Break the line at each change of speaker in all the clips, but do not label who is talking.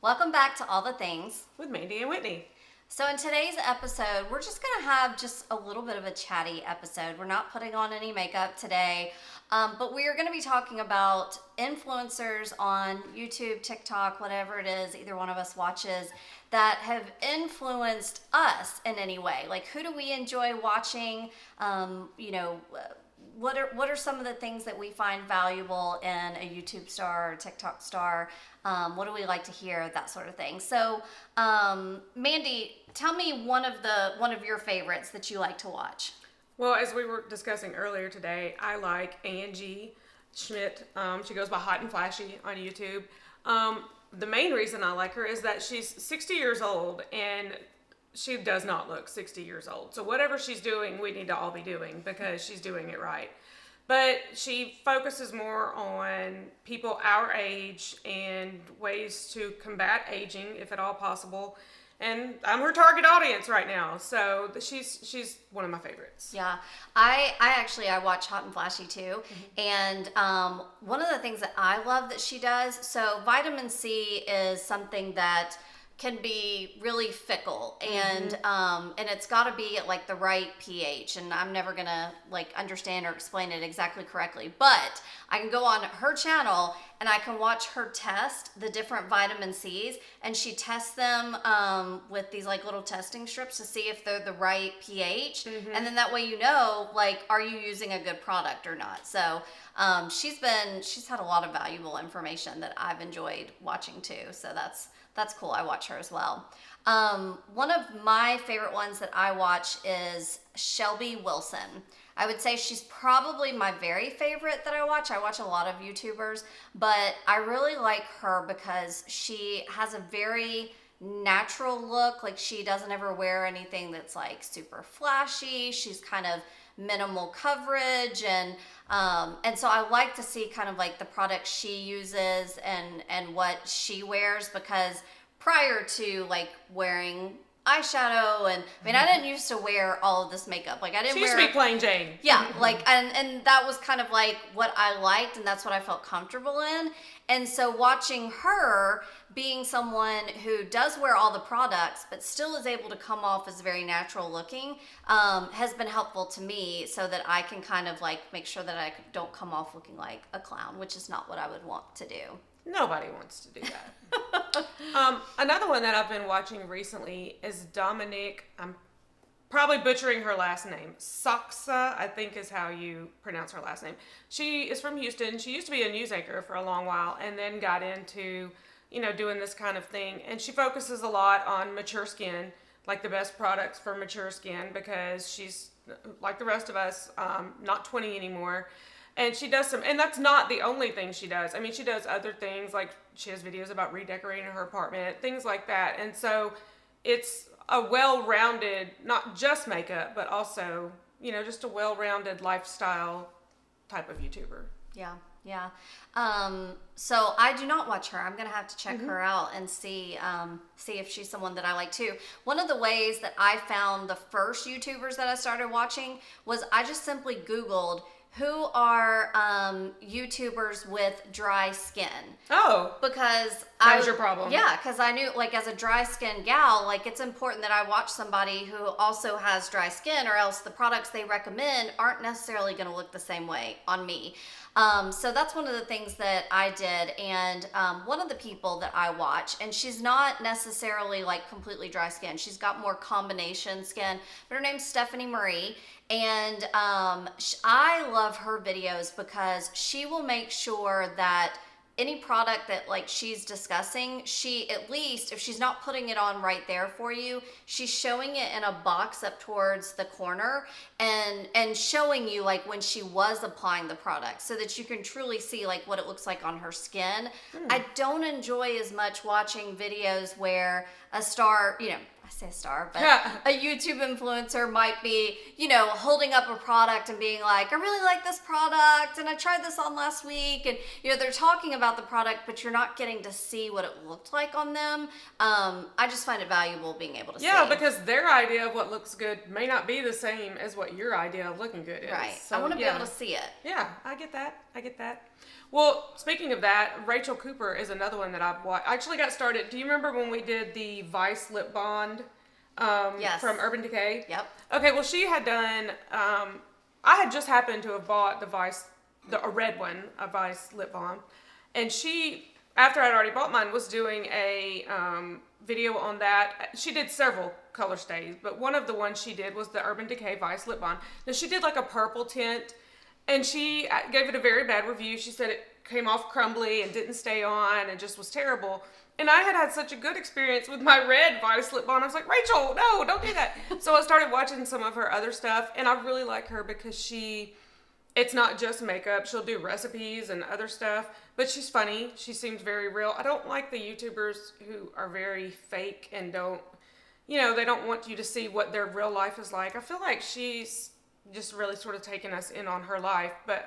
Welcome back to All the Things
with Mandy and Whitney.
So in today's episode, we're just going to have just a little bit of a chatty episode. We're not putting on any makeup today, but we are going to be talking about influencers on YouTube, TikTok, whatever it is either one of us watches that have influenced us in any way. Like, who do we enjoy watching? What are some of the things that we find valuable in a YouTube star or TikTok star? What do we like to hear? That sort of thing. So, Mandy, tell me one of your favorites that you like to watch.
Well, as we were discussing earlier today, I like Angie Schmidt. She goes by Hot and Flashy on YouTube. The main reason I like her is that she's 60 years old and she does not look 60 years old. So whatever she's doing, we need to all be doing because she's doing it right. But she focuses more on people our age and ways to combat aging, if at all possible. And I'm her target audience right now, so she's one of my favorites.
Yeah, I watch Hot and Flashy too, and one of the things that I love that she does. So vitamin C is something that can be really fickle, and it's got to be at like the right pH, and I'm never gonna like understand or explain it exactly correctly, but I can go on her channel and I can watch her test the different vitamin C's, and she tests them with these like little testing strips to see if they're the right pH, and then that way you know, like, are you using a good product or not. So she's had a lot of valuable information that I've enjoyed watching too, so that's cool. I watch her as well. One of my favorite ones that I watch is Shelby Wilson. I would say she's probably my very favorite that I watch. I watch a lot of YouTubers, but I really like her because she has a very natural look. Like, she doesn't ever wear anything that's like super flashy. She's kind of minimal coverage, and so I like to see kind of like the products she uses and what she wears, because prior to like wearing eyeshadow, and I mean, I didn't used to wear all of this makeup. Like, I didn't
She used to be plain Jane.
Yeah, like, and that was kind of like what I liked, and that's what I felt comfortable in. And so watching her being someone who does wear all the products but still is able to come off as very natural looking has been helpful to me, so that I can kind of like make sure that I don't come off looking like a clown, which is not what I would want to do.
Nobody wants to do that. Another one that I've been watching recently is Dominique. I'm probably butchering her last name. Soxa, I think, is how you pronounce her last name. She is from Houston. She used to be a news anchor for a long while and then got into, doing this kind of thing. And she focuses a lot on mature skin, like the best products for mature skin, because she's, like the rest of us, not 20 anymore. And she does and that's not the only thing she does. I mean, she does other things, like she has videos about redecorating her apartment, things like that. And so it's a well-rounded, not just makeup, but also, just a well-rounded lifestyle type of YouTuber.
Yeah. So I do not watch her. I'm going to have to check her out and see if she's someone that I like too. One of the ways that I found the first YouTubers that I started watching was I just simply Googled, who are YouTubers with dry skin?
Oh.
Because
that was your problem.
Yeah, because I knew, like, as a dry skin gal, like, it's important that I watch somebody who also has dry skin, or else the products they recommend aren't necessarily going to look the same way on me. So that's one of the things that I did, and one of the people that I watch, and she's not necessarily like completely dry skin, she's got more combination skin, but her name's Stephanie Marie, and I love her videos because she will make sure that any product that like she's discussing, she, at least if she's not putting it on right there for you, she's showing it in a box up towards the corner and showing you like when she was applying the product, so that you can truly see like what it looks like on her skin. I don't enjoy as much watching videos where a star, I say a star, but a YouTube influencer might be, holding up a product and being like, I really like this product and I tried this on last week. And, they're talking about the product, but you're not getting to see what it looked like on them. I just find it valuable being able to see.
Yeah, because their idea of what looks good may not be the same as what your idea of looking good is.
Right.
So,
I want to be able to see it.
Yeah, I get that. I get that. Well, speaking of that, Rachel Cooper is another one that I've watched. I actually got started. Do you remember when we did the Vice Lip Bond
Yes.
from Urban Decay?
Yep.
Okay, well, she had done, I had just happened to have bought the Vice, a red one, a Vice Lip Balm. And she, after I'd already bought mine, was doing a video on that. She did several color stays, but one of the ones she did was the Urban Decay Vice Lip Balm. Now, she did like a purple tint, and she gave it a very bad review. She said it came off crumbly and didn't stay on and just was terrible. And I had such a good experience with my red Vice Lip Balm. I was like, Rachel, no, don't do that. So I started watching some of her other stuff, and I really like her because it's not just makeup. She'll do recipes and other stuff, but she's funny. She seems very real. I don't like the YouTubers who are very fake and they don't want you to see what their real life is like. I feel like she's just really sort of taking us in on her life. But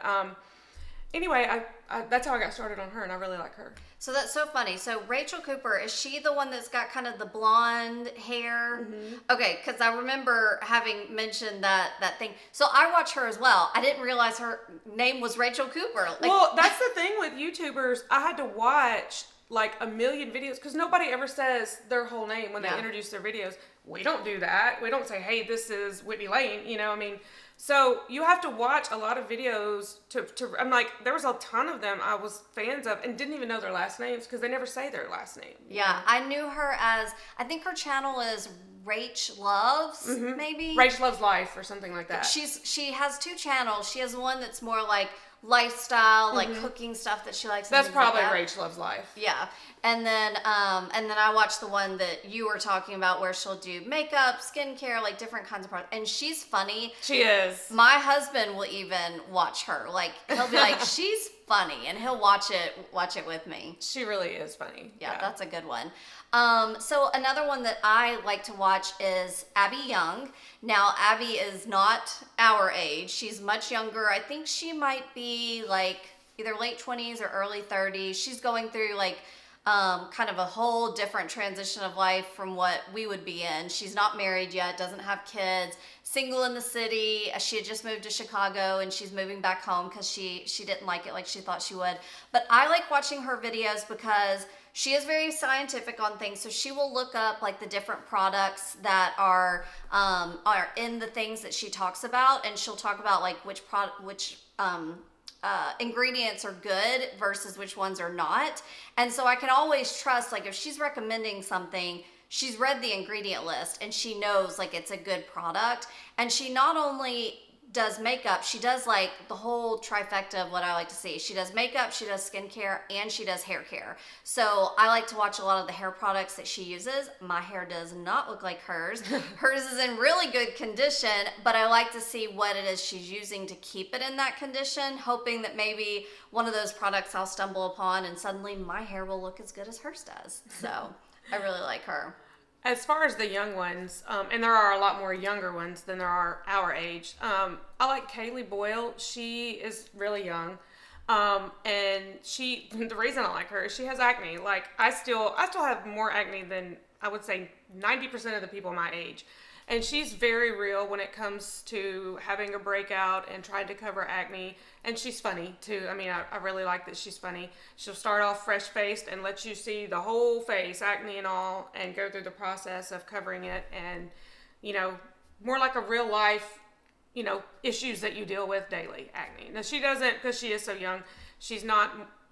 anyway, I that's how I got started on her, and I really like her.
So that's so funny. So Rachel Cooper, is she the one that's got kind of the blonde hair? Mm-hmm. Okay, because I remember having mentioned that thing. So I watch her as well. I didn't realize her name was Rachel Cooper.
Well, that's the thing with YouTubers. I had to watch like a million videos because nobody ever says their whole name when they introduce their videos. We don't do that. We don't say, hey, this is Whitney Lane. So you have to watch a lot of videos to I'm like, there was a ton of them I was fans of and didn't even know their last names because they never say their last name.
Yeah, I knew her as, I think her channel is Rach Loves, maybe?
Rach Loves Life or something like that.
She has two channels. She has one that's more like lifestyle, like cooking stuff that she likes.
That's probably Rach Loves Life.
Yeah. And then I watched the one that you were talking about where she'll do makeup, skincare, like different kinds of products. And she's funny.
She is.
My husband will even watch her. Like, he'll be like, she's funny, and he'll watch it with me.
She really is funny.
Yeah, that's a good one. So another one that I like to watch is Abby Young. Now, Abby is not our age. She's much younger. I think she might be like either late 20s or early 30s. She's going through like kind of a whole different transition of life from what we would be in. She's not married yet, doesn't have kids, single in the city. She had just moved to Chicago and she's moving back home because she didn't like it like she thought she would. But I like watching her videos because she is very scientific on things. So she will look up like the different products that are in the things that she talks about, and she'll talk about like which ingredients are good versus which ones are not. And so I can always trust, like if she's recommending something, she's read the ingredient list and she knows like it's a good product. And she not only does makeup, she does like the whole trifecta of what I like to see. She does makeup, she does skincare, and she does hair care. So I like to watch a lot of the hair products that she uses. My hair does not look like hers. Hers is in really good condition, but I like to see what it is she's using to keep it in that condition, hoping that maybe one of those products I'll stumble upon and suddenly my hair will look as good as hers does. So I really like her.
As far as the young ones, and there are a lot more younger ones than there are our age, I like Kaylee Boyle. She is really young. And the reason I like her is she has acne. Like I still have more acne than I would say 90% of the people my age. And she's very real when it comes to having a breakout and trying to cover acne. And she's funny too. I mean, I really like that she's funny. She'll start off fresh-faced and let you see the whole face, acne and all, and go through the process of covering it. And, more like a real life, issues that you deal with daily, acne. Now, she doesn't, because she is so young, she's not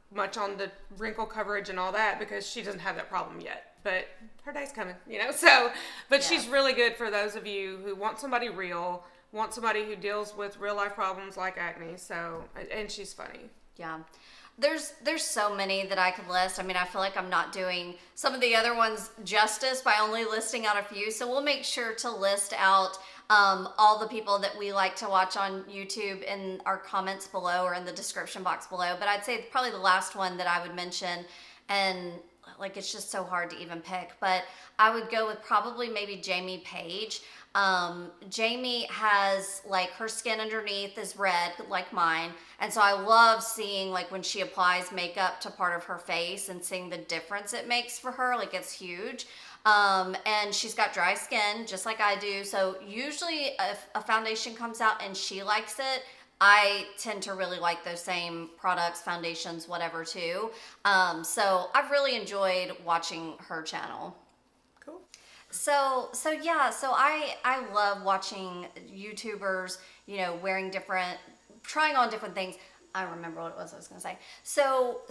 much on the wrinkle coverage and all that because she doesn't have that problem yet. But her day's coming, she's really good for those of you who want somebody real, want somebody who deals with real life problems like acne. So, and she's funny.
Yeah. There's so many that I could list. I mean, I feel like I'm not doing some of the other ones justice by only listing out a few. So we'll make sure to list out all the people that we like to watch on YouTube in our comments below or in the description box below. But I'd say probably the last one that I would mention, and like it's just so hard to even pick, but I would go with probably maybe Jamie Page. Jamie has like her skin underneath is red like mine, and so I love seeing like when she applies makeup to part of her face and seeing the difference it makes for her. Like it's huge. And she's got dry skin just like I do, so usually if a foundation comes out and she likes it, I tend to really like those same products, foundations, whatever too. So I've really enjoyed watching her channel.
Cool.
So yeah, so I love watching YouTubers, trying on different things. I remember what it was I was going to say. So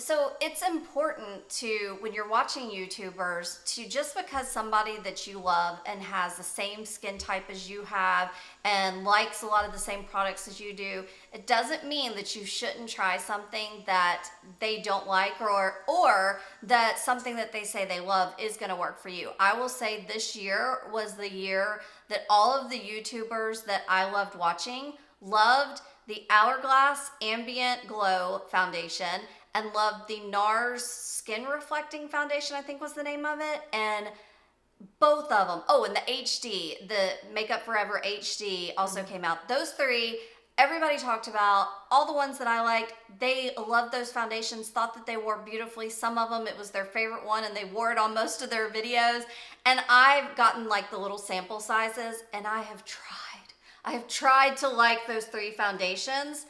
it's important to, when you're watching YouTubers, to, just because somebody that you love and has the same skin type as you have and likes a lot of the same products as you do, it doesn't mean that you shouldn't try something that they don't like, or that something that they say they love is going to work for you. I will say this year was the year that all of the YouTubers that I loved watching loved the Hourglass Ambient Glow Foundation and loved the NARS Skin Reflecting Foundation, I think was the name of it. And both of them, and the HD, the Makeup Forever HD also came out. Those three, everybody talked about. All the ones that I liked, they loved those foundations, thought that they wore beautifully. Some of them, it was their favorite one, and they wore it on most of their videos. And I've gotten like the little sample sizes, and I have tried to like those three foundations.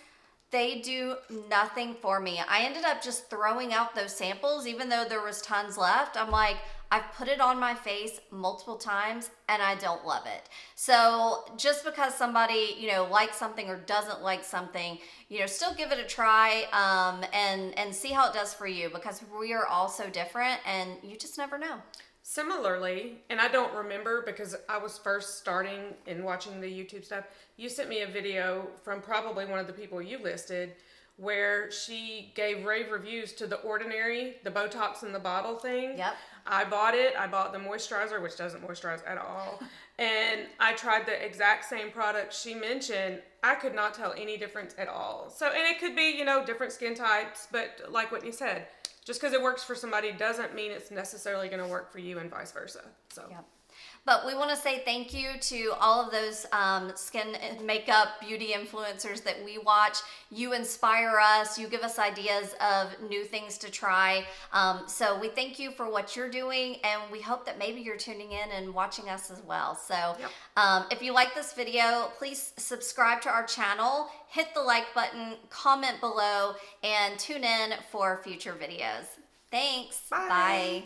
They do nothing for me. I ended up just throwing out those samples, even though there was tons left. I'm like, I've put it on my face multiple times and I don't love it. So just because somebody, likes something or doesn't like something, still give it a try, and see how it does for you, because we are all so different and you just never know.
Similarly, and I don't remember because I was first starting and watching the YouTube stuff, you sent me a video from probably one of the people you listed where she gave rave reviews to the Ordinary, the Botox in the bottle thing.
Yep.
I bought it. I bought the moisturizer, which doesn't moisturize at all. And I tried the exact same product she mentioned. I could not tell any difference at all. So, and it could be, different skin types, but like Whitney said, just because it works for somebody doesn't mean it's necessarily going to work for you, and vice versa. So.
Yep. But we want to say thank you to all of those skin and makeup beauty influencers that we watch. You inspire us. You give us ideas of new things to try. So we thank you for what you're doing, and we hope that maybe you're tuning in and watching us as well. So if you like this video, please subscribe to our channel, hit the like button, comment below, and tune in for future videos. Thanks.
Bye.
Bye.